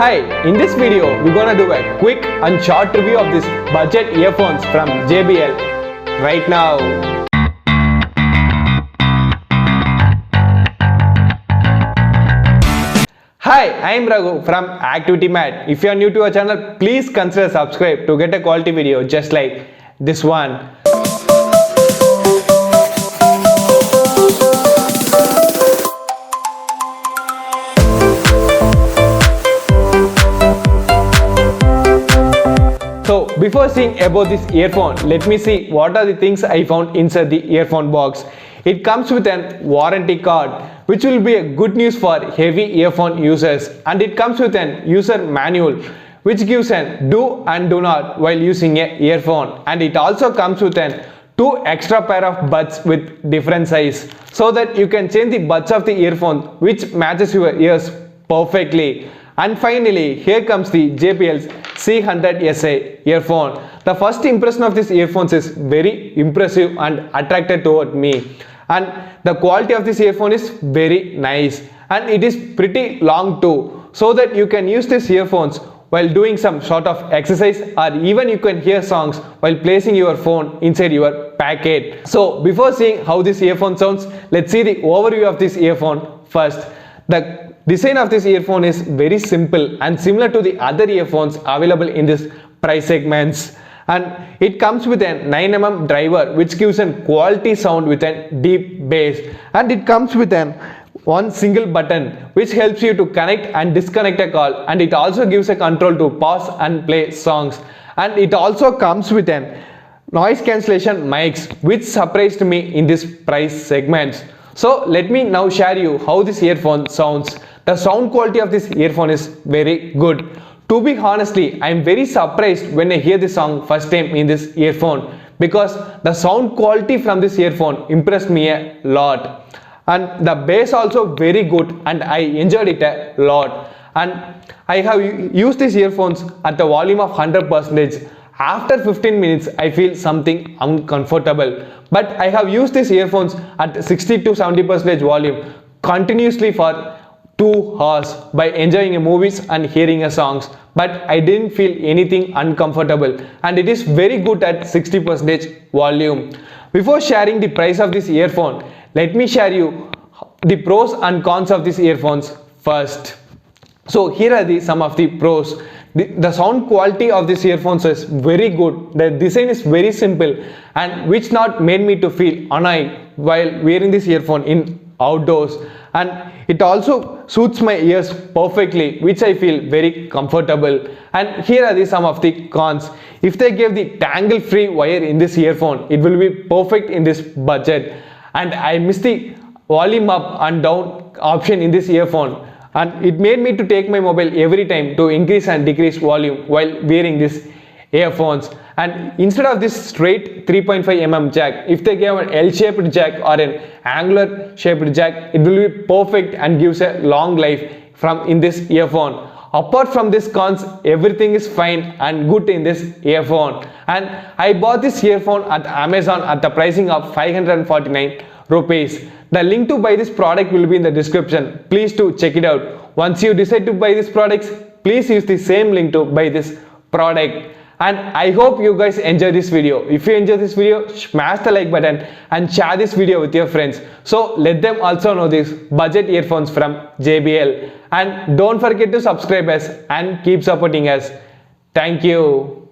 Hi, in this video we're gonna do a quick and short review of this budget earphones from JBL right now. Hi, I am Raghu from Activity Mat. If you are new to our channel, please consider subscribe to get a quality video just like this one. So before seeing about this earphone, let me see what are the things I found inside the earphone box. It comes with an warranty card, which will be a good news for heavy earphone users, and it comes with an user manual which gives an do and do not while using a earphone, and it also comes with an two extra pair of buds with different size so that you can change the buds of the earphone which matches your ears perfectly. And finally, here comes the JBL C100SI earphone. The first impression of this earphones is very impressive and attracted toward me. And the quality of this earphone is very nice. And it is pretty long too, so that you can use these earphones while doing some sort of exercise, or even you can hear songs while placing your phone inside your pocket. So before seeing how this earphone sounds, let's see the overview of this earphone first. The design of this earphone is very simple and similar to the other earphones available in this price segments, and it comes with a 9mm driver which gives a quality sound with a deep bass, and it comes with one single button which helps you to connect and disconnect a call, and it also gives a control to pause and play songs, and it also comes with a noise cancellation mics which surprised me in this price segments. So let me now share you how this earphone sounds. The sound quality of this earphone is very good. To be honestly, I am very surprised when I hear this song first time in this earphone, because the sound quality from this earphone impressed me a lot, and the bass also very good, and I enjoyed it a lot. And I have used these earphones at the volume of 100%. After 15 minutes, I feel something uncomfortable, but I have used these earphones at 60 to 70% volume continuously for 2 hours by enjoying movies and hearing songs, but I didn't feel anything uncomfortable, and it is very good at 60% volume. Before sharing the price of this earphone, let me share you the pros and cons of these earphones first. So here are some of the pros. The sound quality of these earphones is very good. The design is very simple, and which not made me to feel annoyed while wearing this earphone in outdoors, and it also suits my ears perfectly, which I feel very comfortable. And here are some of the cons. If they gave the tangle free wire in this earphone, it will be perfect in this budget, and I miss the volume up and down option in this earphone, and it made me to take my mobile every time to increase and decrease volume while wearing these earphones. And instead of this straight 3.5mm jack, if they gave an L-shaped jack or an angular shaped jack, it will be perfect and gives a long life from in this earphone. Apart from this cons, everything is fine and good in this earphone. And I bought this earphone at Amazon at the pricing of 549 rupees. The link to buy this product will be in the description. Please do check it out. Once you decide to buy these products, please use the same link to buy this product. And I hope you guys enjoy this video. If you enjoy this video, smash the like button and share this video with your friends, so let them also know these budget earphones from JBL. And don't forget to subscribe us and keep supporting us. Thank you.